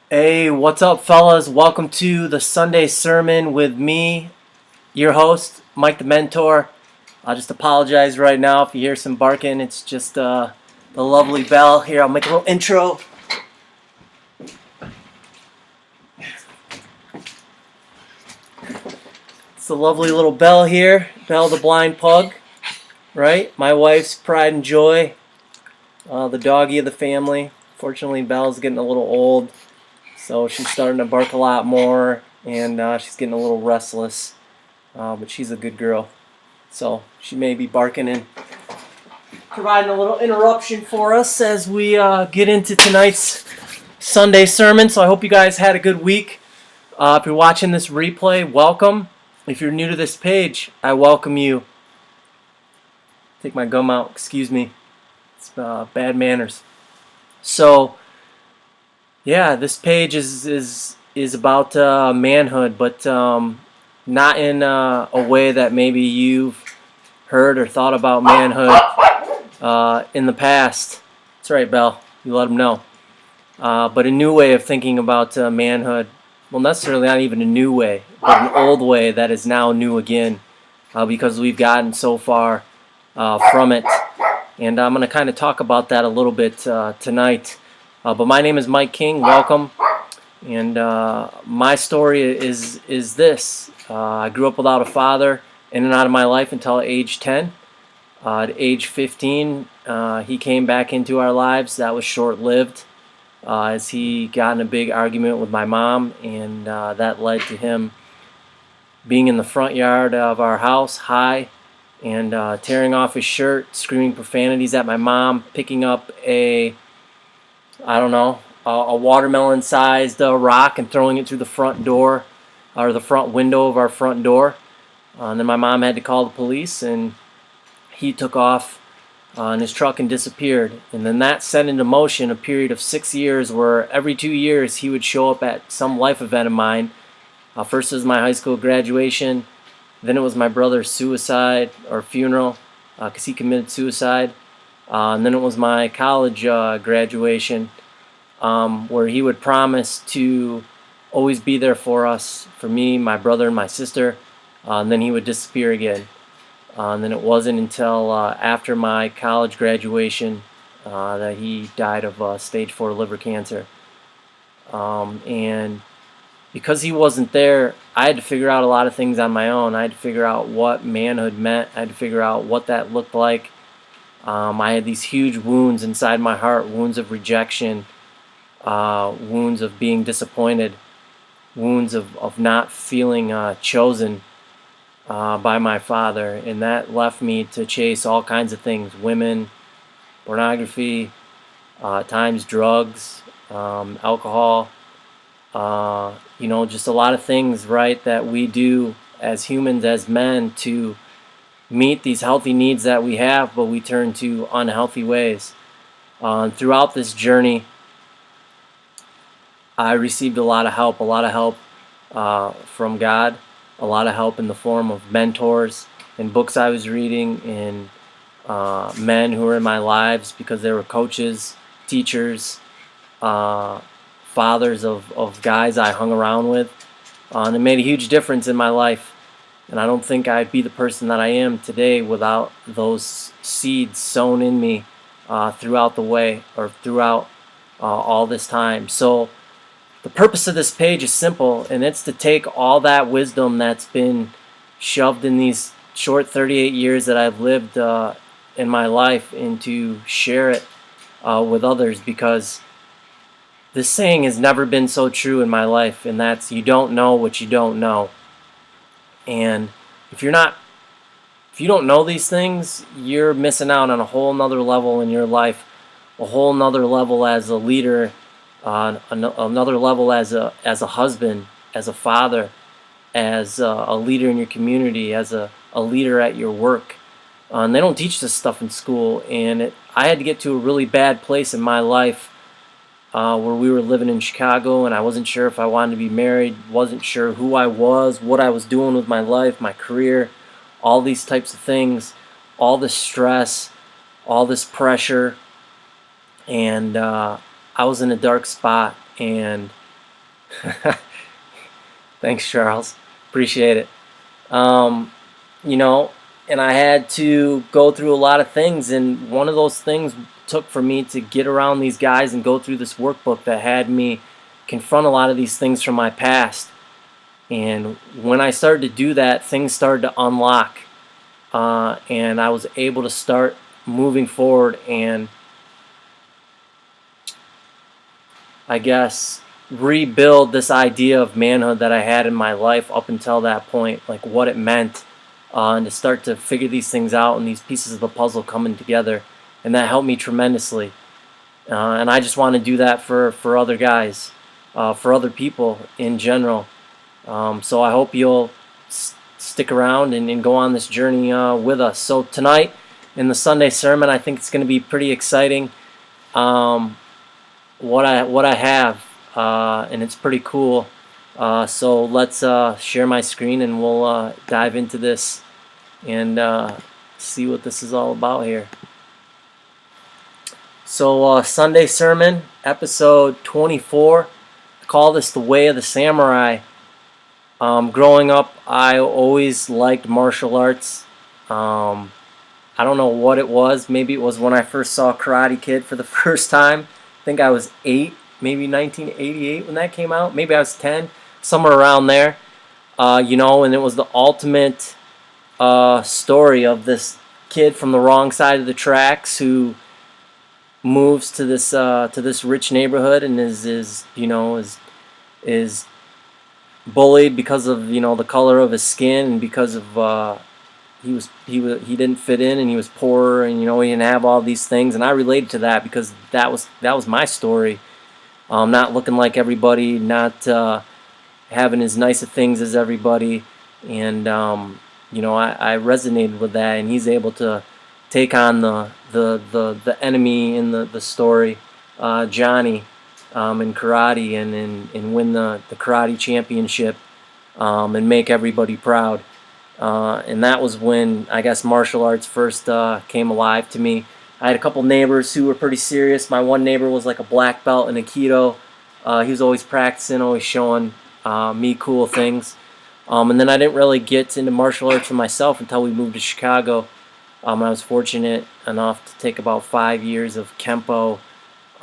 Hey, what's up, fellas? Welcome to the Sunday sermon with me, your host, Mike the Mentor. I'll just apologize right now if you hear some barking. It's just the lovely bell. Here, I'll make a little intro. It's the lovely little Belle here, Belle the blind pug, right? My wife's pride and joy, the doggy of the family. Fortunately, Belle's getting a little old, so she's starting to bark a lot more, and she's getting a little restless. But she's a good girl, so she may be barking and providing a little interruption for us as we get into tonight's Sunday sermon. So I hope you guys had a good week. If you're watching this replay, welcome. If you're new to this page, I welcome you. Take my gum out, excuse me. It's bad manners. So, yeah, this page is about manhood, but not in a way that maybe you've heard or thought about manhood in the past. That's right, Belle. You let them know. But a new way of thinking about manhood. Well, necessarily not even a new way, but an old way that is now new again, because we've gotten so far from it. And I'm going to kind of talk about that a little bit tonight. But my name is Mike King. Welcome. And my story is this. I grew up without a father in and out of my life until age 10. At age 15, he came back into our lives. That was short-lived, as he got in a big argument with my mom, and that led to him being in the front yard of our house, high, and tearing off his shirt, screaming profanities at my mom, picking up a watermelon-sized rock and throwing it through the front door, or the front window of our front door. And then my mom had to call the police, and he took off in his truck and disappeared. And then that set into motion a period of 6 years where every 2 years he would show up at some life event of mine. First it was my high school graduation, then it was my brother's suicide or funeral, because he committed suicide. And then it was my college graduation, where he would promise to always be there for us, for me, my brother, and my sister. And then he would disappear again. And then it wasn't until after my college graduation that he died of stage 4 liver cancer. And because he wasn't there, I had to figure out a lot of things on my own. I had to figure out what manhood meant. I had to figure out what that looked like. I had these huge wounds inside my heart, wounds of rejection, wounds of being disappointed, wounds of not feeling chosen by my father, and that left me to chase all kinds of things: women, pornography, at times drugs, alcohol, just a lot of things, right, that we do as humans, as men, to meet these healthy needs that we have, but we turn to unhealthy ways. Throughout this journey, I received a lot of help from God, a lot of help in the form of mentors and books I was reading, and men who were in my lives because they were coaches, teachers, fathers of guys I hung around with. And it made a huge difference in my life. And I don't think I'd be the person that I am today without those seeds sown in me throughout the way, or throughout all this time. So the purpose of this page is simple, and it's to take all that wisdom that's been shoved in these short 38 years that I've lived in my life, and to share it with others, because this saying has never been so true in my life, and that's: you don't know what you don't know. And if you don't know these things, you're missing out on a whole nother level in your life, a whole nother level as a leader, another level as a husband, as a father, as a leader in your community, as a leader at your work. And they don't teach this stuff in school, and I had to get to a really bad place in my life where we were living in Chicago, and I wasn't sure if I wanted to be married, wasn't sure who I was, what I was doing with my life, my career, all these types of things, all this stress, all this pressure, and I was in a dark spot, and Thanks, Charles. Appreciate it. Um, you know, and I had to go through a lot of things, and one of those things took for me to get around these guys and go through this workbook that had me confront a lot of these things from my past. And when I started to do that, things started to unlock, and I was able to start moving forward and, I guess, rebuild this idea of manhood that I had in my life up until that point, like what it meant, and to start to figure these things out and these pieces of the puzzle coming together. And that helped me tremendously. And I just want to do that for other guys, for other people in general. So I hope you'll stick around and go on this journey with us. So tonight in the Sunday sermon, I think it's going to be pretty exciting. What I have, and it's pretty cool. So let's share my screen and we'll dive into this and see what this is all about here. So Sunday sermon, episode 24. I call this the Way of the Samurai. Growing up, I always liked martial arts. I don't know what it was. Maybe it was when I first saw Karate Kid for the first time. I think I was 8, maybe 1988 when that came out. Maybe I was 10, somewhere around there. And it was the ultimate story of this kid from the wrong side of the tracks who moves to this rich neighborhood and is bullied because of the color of his skin and because of he didn't fit in and he was poor and he didn't have all these things, and I related to that because that was my story. Not looking like everybody, not having as nice of things as everybody, and I resonated with that, and he's able to take on the enemy in the story, Johnny, in karate, and win the karate championship, and make everybody proud. And that was when, I guess, martial arts first came alive to me. I had a couple neighbors who were pretty serious. My one neighbor was like a black belt in Aikido. He was always practicing, always showing me cool things. And then I didn't really get into martial arts for myself until we moved to Chicago. I was fortunate enough to take about 5 years of Kempo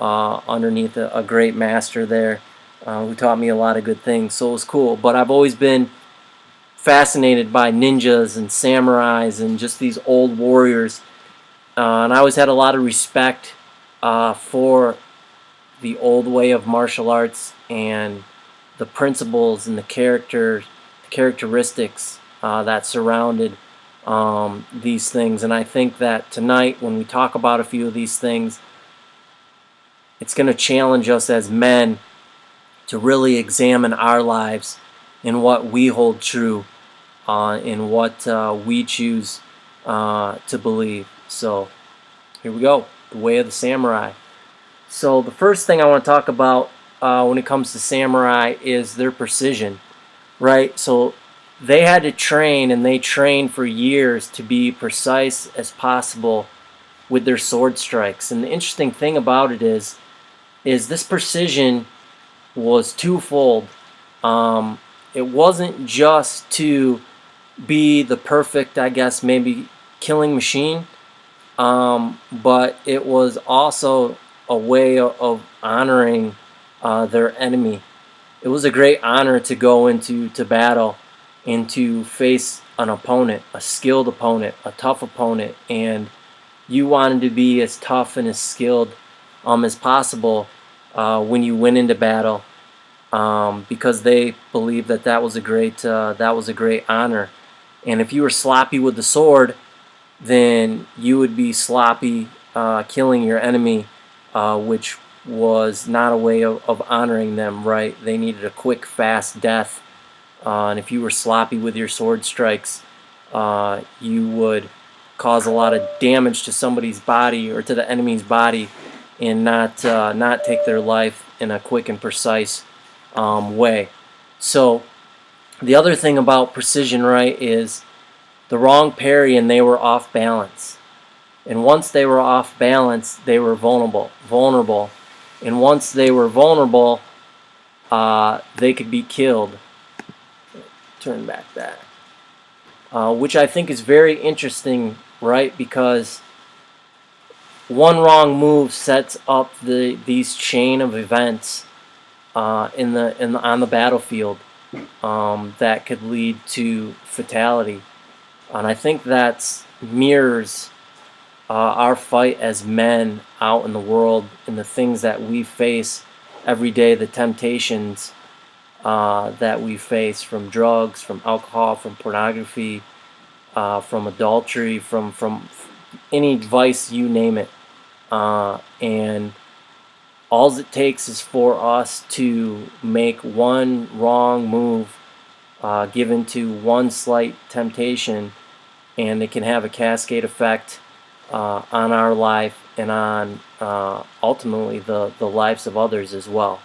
underneath a great master there who taught me a lot of good things. So it was cool. But I've always been fascinated by ninjas and samurais and just these old warriors. And I always had a lot of respect for the old way of martial arts and the principles and the characteristics that surrounded these things. And I think that tonight, when we talk about a few of these things, it's going to challenge us as men to really examine our lives and what we hold true, in what we choose to believe. So here we go, the Way of the Samurai. So the first thing I want to talk about when it comes to samurai is their precision, right? So they had to train, and they trained for years to be precise as possible with their sword strikes. And the interesting thing about it is this precision was twofold. It wasn't just to be the perfect, I guess, maybe killing machine, but it was also a way of honoring their enemy. It was a great honor to go into battle and to face an opponent, a skilled opponent, a tough opponent, and you wanted to be as tough and as skilled as possible when you went into battle, because they believed that was a great honor. And if you were sloppy with the sword, then you would be sloppy killing your enemy, which was not a way of honoring them, right? They needed a quick, fast death. And if you were sloppy with your sword strikes, you would cause a lot of damage to somebody's body or to the enemy's body, and not take their life in a quick and precise way. So the other thing about precision, right, is the wrong parry and they were off balance. And once they were off balance, they were vulnerable. And once they were vulnerable, they could be killed. Turn back that. Which I think is very interesting, right? Because one wrong move sets up these chain of events on the battlefield that could lead to fatality. And I think that mirrors our fight as men out in the world and the things that we face every day, the temptations that we face from drugs, from alcohol, from pornography, from adultery, from any vice, you name it. And all it takes is for us to make one wrong move, given to one slight temptation, and it can have a cascade effect on our life and on ultimately the lives of others as well.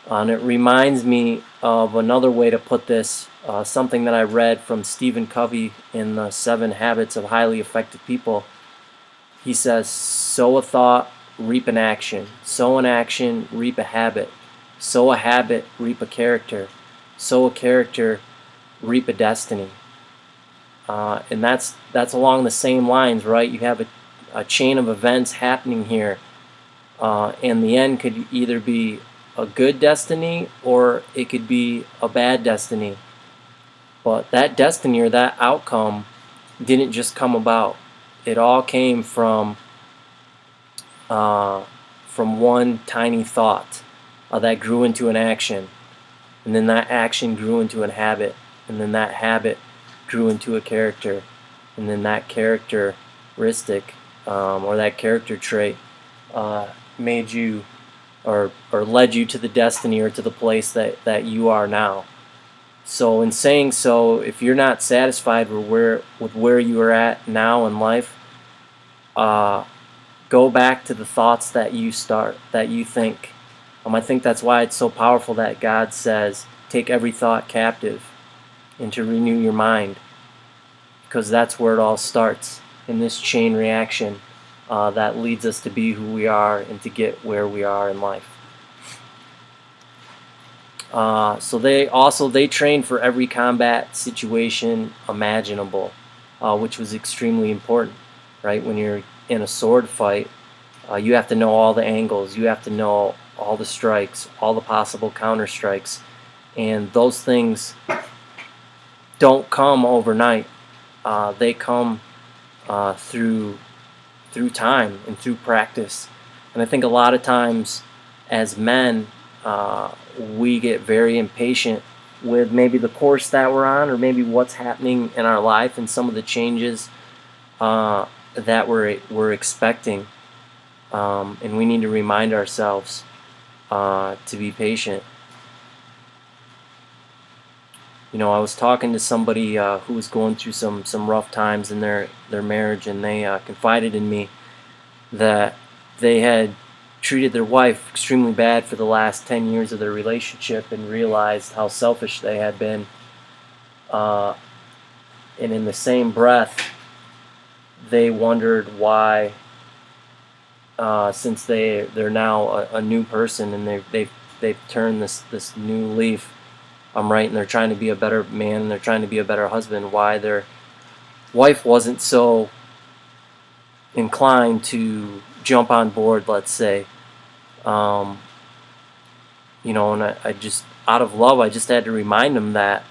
And it reminds me of another way to put this, something that I read from Stephen Covey in the 7 Habits of Highly Effective People. He says, sow a thought, reap an action. Sow an action, reap a habit. Sow a habit, reap a character. Sow a character, reap a destiny. And that's along the same lines, right? You have a chain of events happening here, and the end could either be a good destiny or it could be a bad destiny. But that destiny or that outcome didn't just come about. It all came from one tiny thought that grew into an action, and then that action grew into a habit, and then that habit grew into a character, and then that characteristic or that character trait made you or led you to the destiny or to the place that you are now. So in saying so, if you're not satisfied with where you are at now in life, go back to the thoughts that you think. I think that's why it's so powerful that God says, take every thought captive and to renew your mind, because that's where it all starts, in this chain reaction that leads us to be who we are and to get where we are in life. So they train for every combat situation imaginable, which was extremely important, right? When you're in a sword fight, you have to know all the angles, you have to know all the strikes, all the possible counter strikes, and those things don't come overnight. They come through time and through practice. And I think a lot of times as men, we get very impatient with maybe the course that we're on, or maybe what's happening in our life and some of the changes that we're expecting. And we need to remind ourselves to be patient. I was talking to somebody who was going through some rough times in their marriage, and they confided in me that they had treated their wife extremely bad for the last 10 years of their relationship, and realized how selfish they had been. And in the same breath, they wondered why, since they're now a new person and they've turned this new leaf, right, and they're trying to be a better man and they're trying to be a better husband, why their wife wasn't so inclined to jump on board, let's say. And I just, out of love, I just had to remind him that,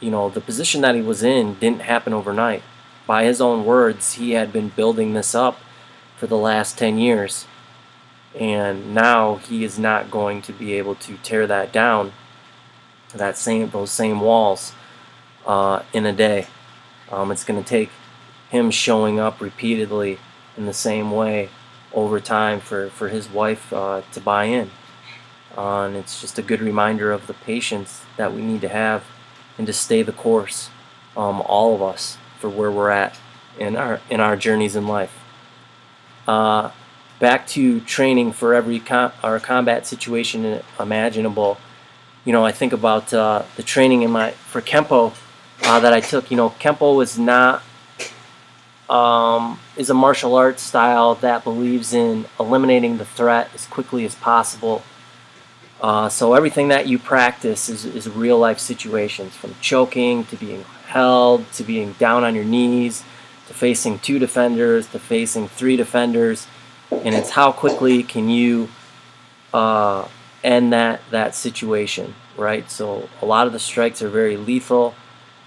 the position that he was in didn't happen overnight. By his own words, he had been building this up for the last 10 years. And now he is not going to be able to tear that down, those same walls, in a day. It's going to take him showing up repeatedly in the same way over time for his wife to buy in. And it's just a good reminder of the patience that we need to have and to stay the course, all of us, for where we're at in our journeys in life. Back to training for every our combat situation imaginable. I think about the training for Kempo that I took. Kempo is a martial arts style that believes in eliminating the threat as quickly as possible, So everything that you practice is real life situations, from choking to being held to being down on your knees to facing 2 defenders to facing 3 defenders, and it's how quickly can you uh, end that situation, right? So a lot of the strikes are very lethal,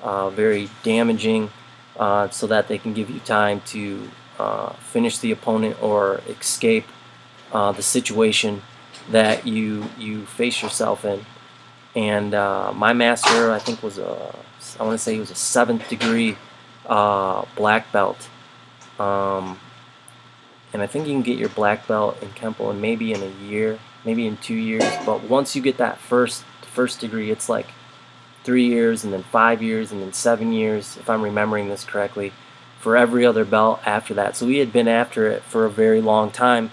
very damaging, so that they can give you time to finish the opponent or escape the situation that you face yourself in. And my master, I think, I want to say he was a 7th degree black belt. Um, and I think you can get your black belt in Kempo in maybe in a year, maybe in 2 years. But once you get that first degree, it's like 3 years, and then 5 years, and then 7 years, if I'm remembering this correctly, for every other belt after that. So he had been after it for a very long time,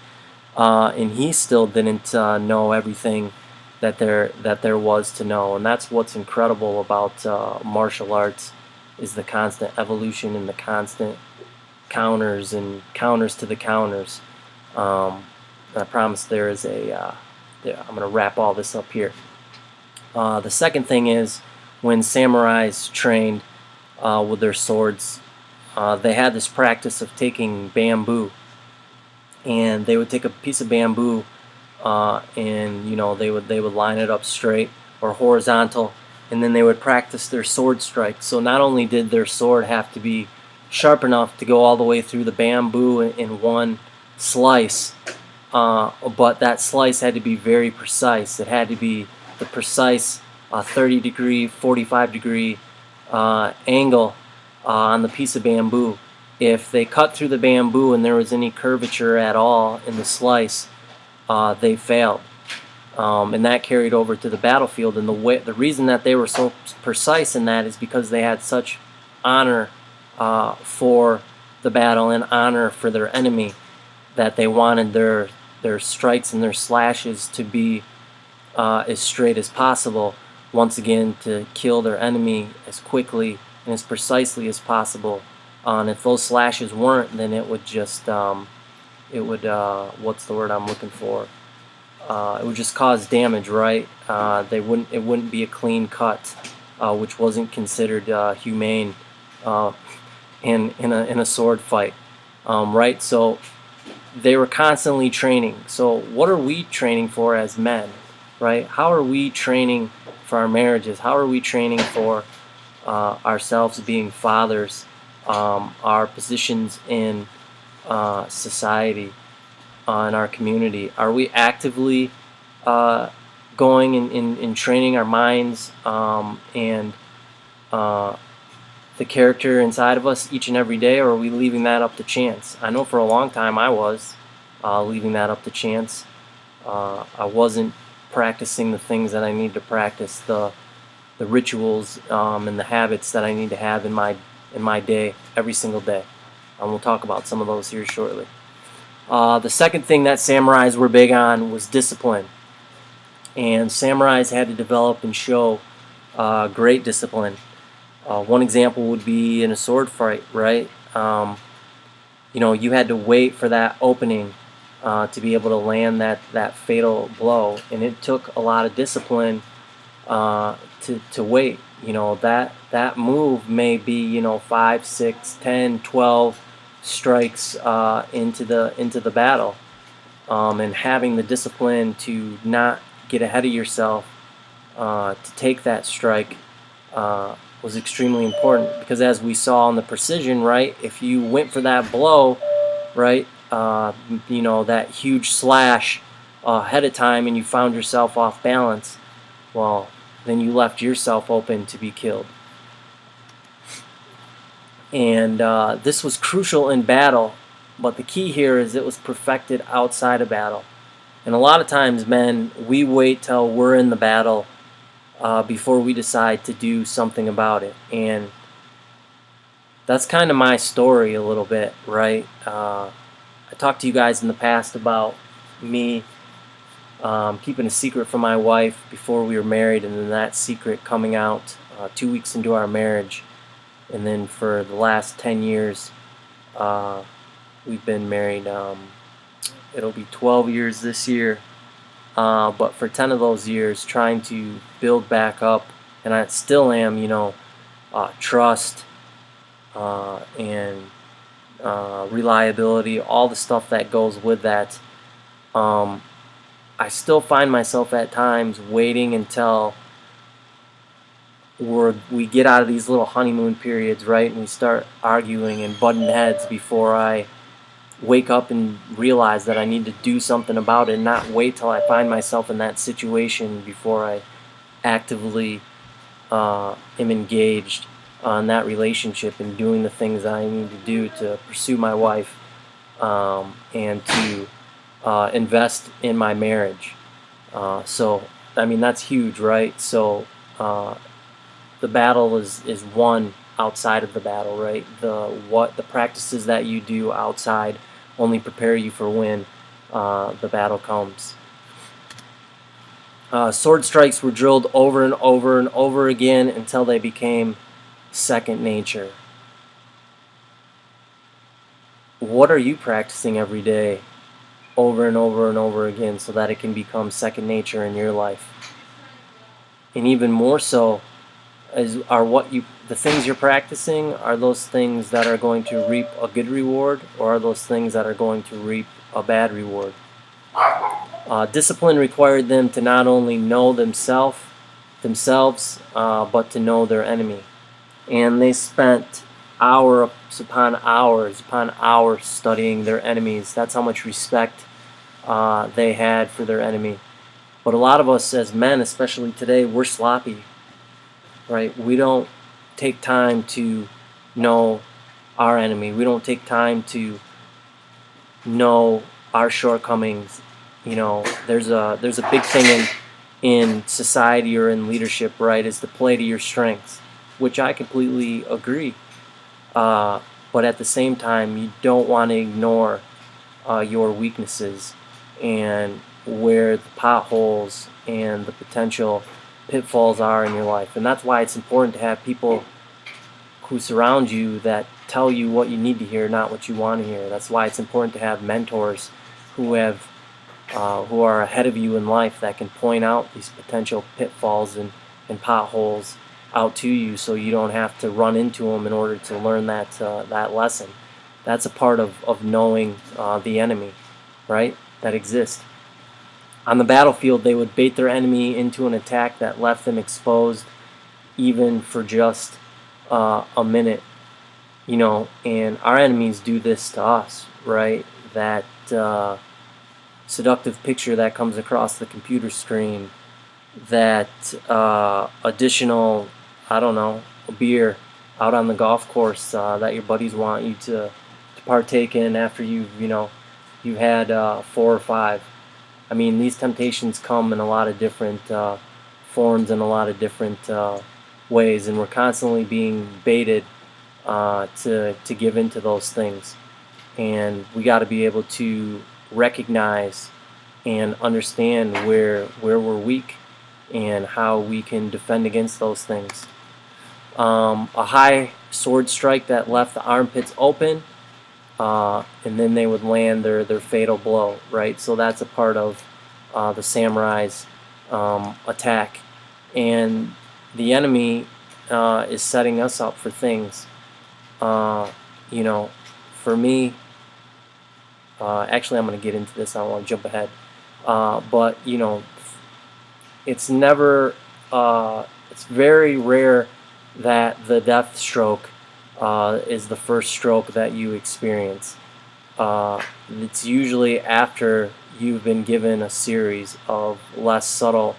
and he still didn't know everything that there was to know. And that's what's incredible about martial arts, is the constant evolution and the constant counters and counters to the counters. And I promise there is I'm going to wrap all this up here. The second thing is, when samurais trained with their swords, they had this practice of taking bamboo, and they would take a piece of bamboo, and they would line it up straight or horizontal, and then they would practice their sword strikes. So not only did their sword have to be sharp enough to go all the way through the bamboo in one slice, but that slice had to be very precise. It had to be the precise 30 degree, 45 degree angle on the piece of bamboo. If they cut through the bamboo and there was any curvature at all in the slice, they failed. And that carried over to the battlefield. And the reason that they were so precise in that is because they had such honor for the battle and honor for their enemy, that they wanted their strikes and their slashes to be as straight as possible, once again to kill their enemy as quickly and as precisely as possible. And if those slashes weren't, then it would just what's the word I'm looking for? It would just cause damage, right? It wouldn't be a clean cut, which wasn't considered humane in a sword fight, right? So they were constantly training. So what are we training for as men, right? How are we training for our marriages? How are we training for ourselves being fathers, our positions in society, in our community? Are we actively going and training our minds and the character inside of us each and every day, or are we leaving that up to chance? I know for a long time I was leaving that up to chance. I wasn't practicing the things that I need to practice, the rituals and the habits that I need to have in my day, every single day. And we'll talk about some of those here shortly. The second thing that samurais were big on was discipline. And samurais had to develop and show great discipline. One example would be in a sword fight, right? You had to wait for that opening to be able to land that fatal blow. And it took a lot of discipline to wait. That move may be 5, 6, 10, 12 strikes into the battle, and having the discipline to not get ahead of yourself to take that strike was extremely important, because as we saw in the Percision, right, if you went for that blow, right, that huge slash ahead of time, and you found yourself off balance, well, then you left yourself open to be killed. And this was crucial in battle, but the key here is it was perfected outside of battle. And a lot of times, men, we wait till we're in the battle before we decide to do something about it. And that's kind of my story a little bit, right? I talked to you guys in the past about me keeping a secret from my wife before we were married, and then that secret coming out 2 weeks into our marriage. And then for the last 10 years, we've been married. It'll be 12 years this year. but for 10 of those years trying to build back up, and I still am, trust and reliability, all the stuff that goes with that. I still find myself at times waiting until we get out of these little honeymoon periods, right, and we start arguing and butting heads before I wake up and realize that I need to do something about it, and not wait till I find myself in that situation before I actively am engaged on that relationship and doing the things that I need to do to pursue my wife, and to invest in my marriage. So, I mean, that's huge, right? So, the battle is won outside of the battle, right? The practices that you do outside only prepare you for when the battle comes. Sword strikes were drilled over and over and over again until they became second nature. What are you practicing every day over and over and over again so that it can become second nature in your life? And even more so, the things you're practicing, are those things that are going to reap a good reward, or are those things that are going to reap a bad reward? Discipline required them to not only know themselves, but to know their enemy. And they spent hours upon hours studying their enemies. That's how much respect they had for their enemy. But a lot of us as men, especially today, we're sloppy, right? We don't take time to know our enemy. We don't take time to know our shortcomings. There's a big thing in society or in leadership, right, is to play to your strengths, which I completely agree. But at the same time, you don't want to ignore your weaknesses and where the potholes and the potential pitfalls are in your life. And that's why it's important to have people who surround you that tell you what you need to hear, not what you want to hear. That's why it's important to have mentors who are ahead of you in life that can point out these potential pitfalls and potholes out to you, so you don't have to run into them in order to learn that lesson. That's a part of knowing the enemy, right, that exists. On the battlefield, they would bait their enemy into an attack that left them exposed, even for just a minute. And our enemies do this to us, right? That seductive picture that comes across the computer screen, that additional, I don't know, a beer out on the golf course that your buddies want you to partake in after you've had 4 or 5. I mean, these temptations come in a lot of different forms and a lot of different ways, and we're constantly being baited to give into those things. And we got to be able to recognize and understand where we're weak and how we can defend against those things. A high sword strike that left the armpits open, and then they would land their fatal blow, right? So that's a part of the samurai's attack. And the enemy is setting us up for things. For me, actually I'm going to get into this, I don't want to jump ahead. But it's never, it's very rare that the death stroke is the first stroke that you experience. It's usually after you've been given a series of less subtle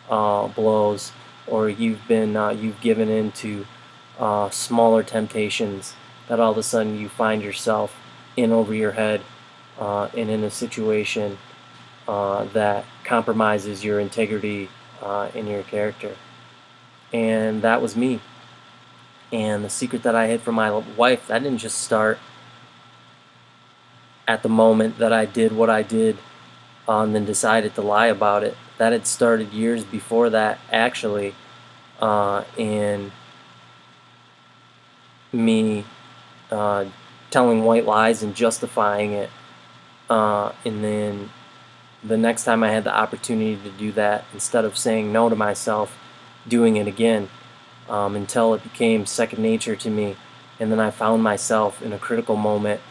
blows, or you've given into smaller temptations, that all of a sudden you find yourself in over your head and in a situation that compromises your integrity and your character. And that was me. And the secret that I hid from my wife, that didn't just start at the moment that I did what I did and then decided to lie about it. That had started years before that, actually, in me telling white lies and justifying it, and then the next time I had the opportunity to do that, instead of saying no to myself, doing it again, until it became second nature to me. And then I found myself in a critical moment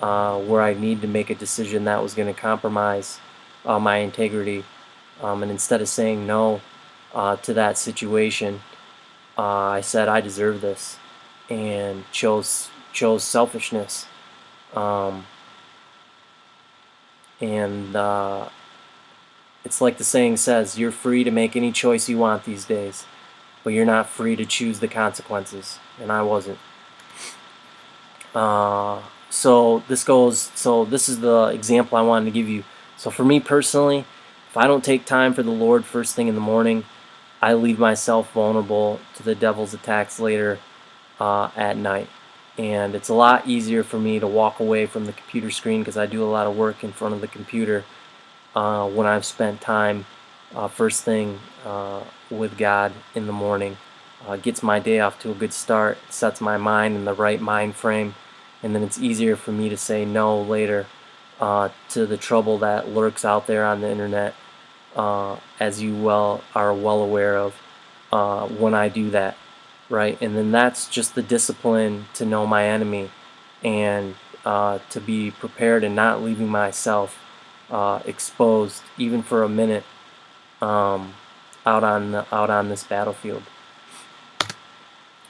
where I need to make a decision that was going to compromise my integrity. And instead of saying no to that situation, I said I deserve this, and chose selfishness. Um, and It's like the saying says, you're free to make any choice you want these days, but you're not free to choose the consequences. And I wasn't. So this is the example I wanted to give you. So for me personally, if I don't take time for the Lord first thing in the morning, I leave myself vulnerable to the devil's attacks later at night. And it's a lot easier for me to walk away from the computer screen, because I do a lot of work in front of the computer, when I've spent time first thing with God in the morning. Gets my day off to a good start, sets my mind in the right mind frame, and then it's easier for me to say no later to the trouble that lurks out there on the internet, as you are well aware of, when I do that, right? And then that's just the discipline to know my enemy, and to be prepared and not leaving myself exposed even for a minute, out on this battlefield.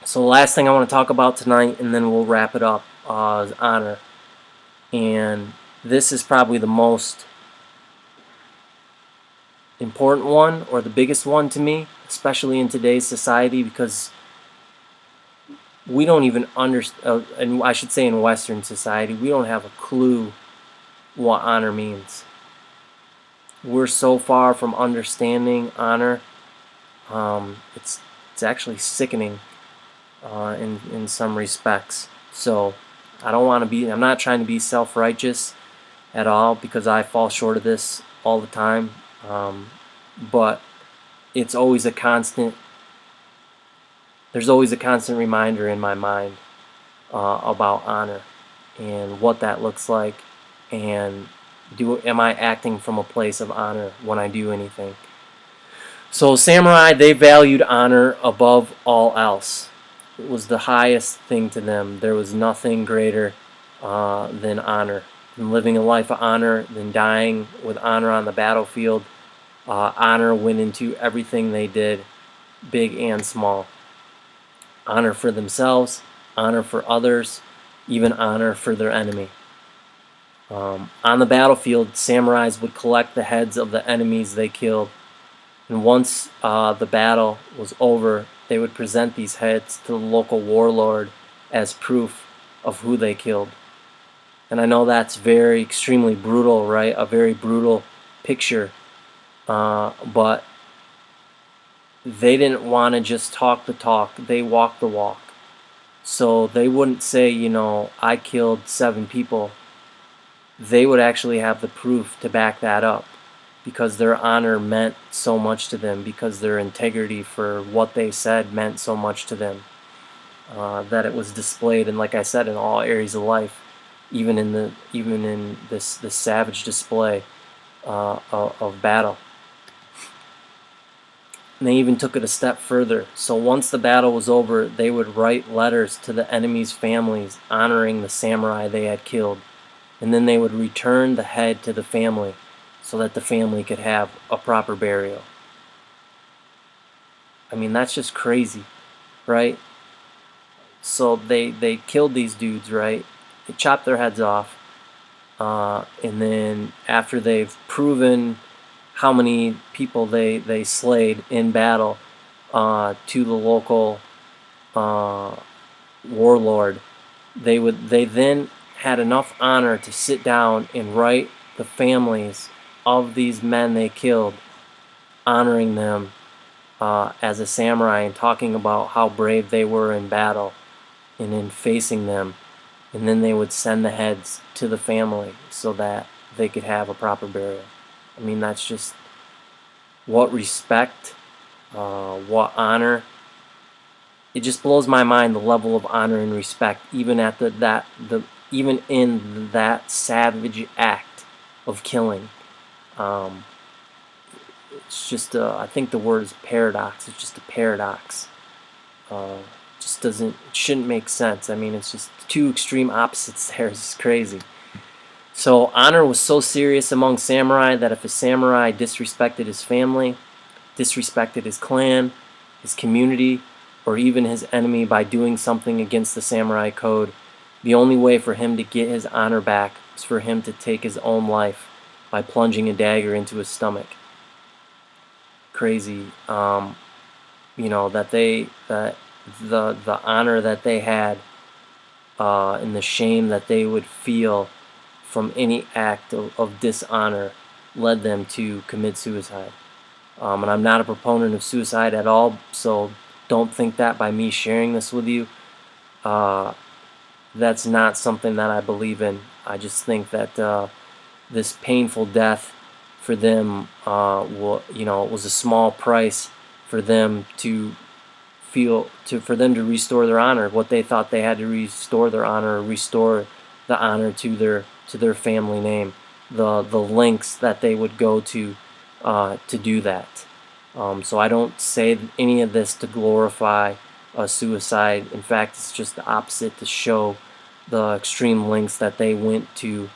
So the last thing I want to talk about tonight, and then we'll wrap it up, is honor. And this is probably the most important one, or the biggest one to me, especially in today's society, because we don't even understand, and I should say in Western society, we don't have a clue what honor means. We're so far from understanding honor. It's actually sickening in some respects. So I'm not trying to be self-righteous at all, because I fall short of this all the time. But it's always a constant. There's always a constant reminder in my mind about honor and what that looks like, and am I acting from a place of honor when I do anything. So samurai, they valued honor above all else. It was the highest thing to them. There was nothing greater than honor, than living a life of honor, than dying with honor on the battlefield. Honor went into everything they did, big and small. Honor for themselves, honor for others, even honor for their enemy. On the battlefield, samurais would collect the heads of the enemies they killed. And once the battle was over, they would present these heads to the local warlord as proof of who they killed. And I know that's very extremely brutal, right? A very brutal picture. But they didn't want to just talk the talk. They walked the walk. So they wouldn't say, I killed 7 people. They would actually have the proof to back that up, because their honor meant so much to them, because their integrity for what they said meant so much to them, that it was displayed. And like I said, in all areas of life, even in this savage display of battle. And they even took it a step further. So once the battle was over, they would write letters to the enemy's families honoring the samurai they had killed. And then they would return the head to the family so that the family could have a proper burial. I mean, that's just crazy, right? So they killed these dudes, right? They chopped their heads off. And then after they've proven how many people they slayed in battle to the local warlord, they then had enough honor to sit down and write the families of these men they killed, honoring them as a samurai, and talking about how brave they were in battle and in facing them. And then they would send the heads to the family so that they could have a proper burial. I mean, that's just what respect, what honor. It just blows my mind, the level of honor and respect, even at even in that savage act of killing. Um, it's just I think the word is paradox. It's just a paradox. Just doesn't, it shouldn't make sense. I mean, it's just two extreme opposites there. It's crazy. So honor was so serious among samurai that if a samurai disrespected his family, disrespected his clan, his community, or even his enemy by doing something against the samurai code, the only way for him to get his honor back was for him to take his own life by plunging a dagger into his stomach. Crazy. That the honor that they had, and the shame that they would feel from any act of dishonor led them to commit suicide. And I'm not a proponent of suicide at all, so don't think that by me sharing this with you. That's not something that I believe in. I just think that this painful death for them, it was a small price for them to for them to restore their honor. What they thought they had to restore their honor, or restore the honor to their family name. The lengths that they would go to do that. So I don't say any of this to glorify suicide. In fact, it's just the opposite, to show the extreme lengths that they went to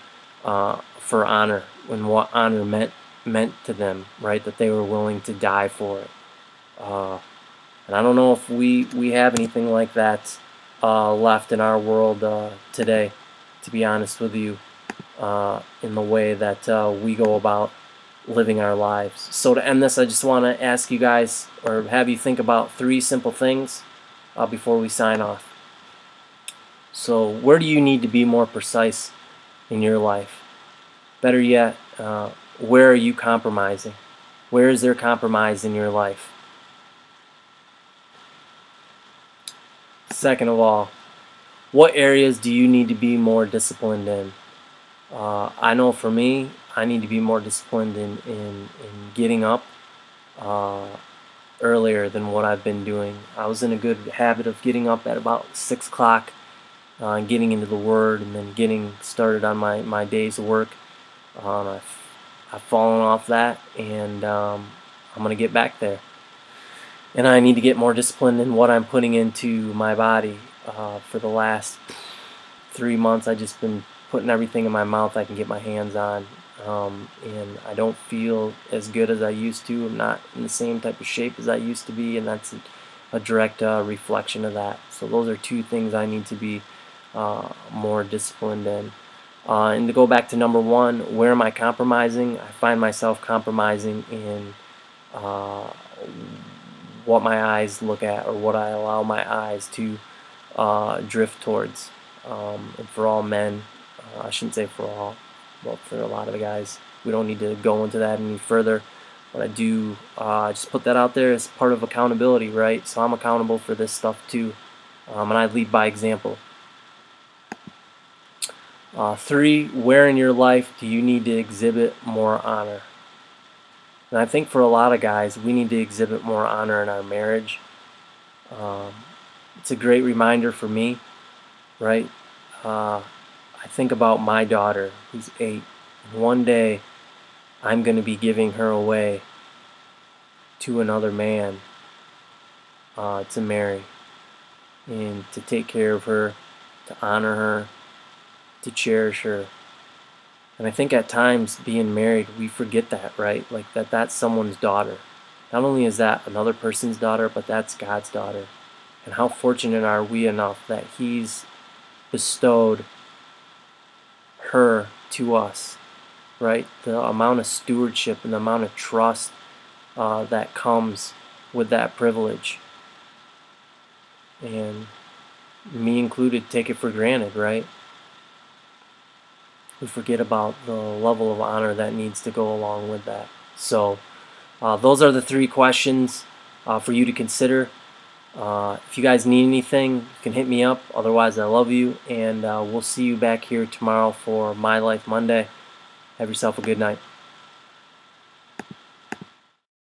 for honor, and what honor meant to them, right? That they were willing to die for it. And I don't know if we have anything like that left in our world today, to be honest with you, in the way that we go about living our lives. So to end this, I just want to ask you guys, or have you think about 3 simple things before we sign off. So where do you need to be more precise in your life? Better yet, where are you compromising? Where is there compromise in your life? Second of all, what areas do you need to be more disciplined in? I know for me, I need to be more disciplined in getting up earlier than what I've been doing. I was in a good habit of getting up at about 6 o'clock, and getting into the Word, and then getting started on my day's work. I've fallen off that, and I'm going to get back there. And I need to get more disciplined in what I'm putting into my body. For the last 3 months, I've just been putting everything in my mouth I can get my hands on. And I don't feel as good as I used to. I'm not in the same type of shape as I used to be, and that's a direct reflection of that. So those are 2 things I need to be more disciplined in. And to go back to number 1, where am I compromising? I find myself compromising in what my eyes look at, or what I allow my eyes to drift towards. And for all men, I shouldn't say for all, but for a lot of the guys, we don't need to go into that any further. But I do just put that out there as part of accountability, right? So I'm accountable for this stuff too, and I lead by example. 3, where in your life do you need to exhibit more honor? And I think for a lot of guys, we need to exhibit more honor in our marriage. It's a great reminder for me, right? I think about my daughter, who's 8, and one day I'm going to be giving her away to another man to marry, and to take care of her, to honor her, to cherish her. And I think at times, being married, we forget that, right? Like that's someone's daughter. Not only is that another person's daughter, but that's God's daughter. And how fortunate are we enough that He's bestowed her to us, right? The amount of stewardship and the amount of trust that comes with that privilege. And me included, take it for granted, right? We forget about the level of honor that needs to go along with that. So those are the 3 questions for you to consider. If you guys need anything, you can hit me up. Otherwise, I love you, and we'll see you back here tomorrow for My Life Monday. Have yourself a good night.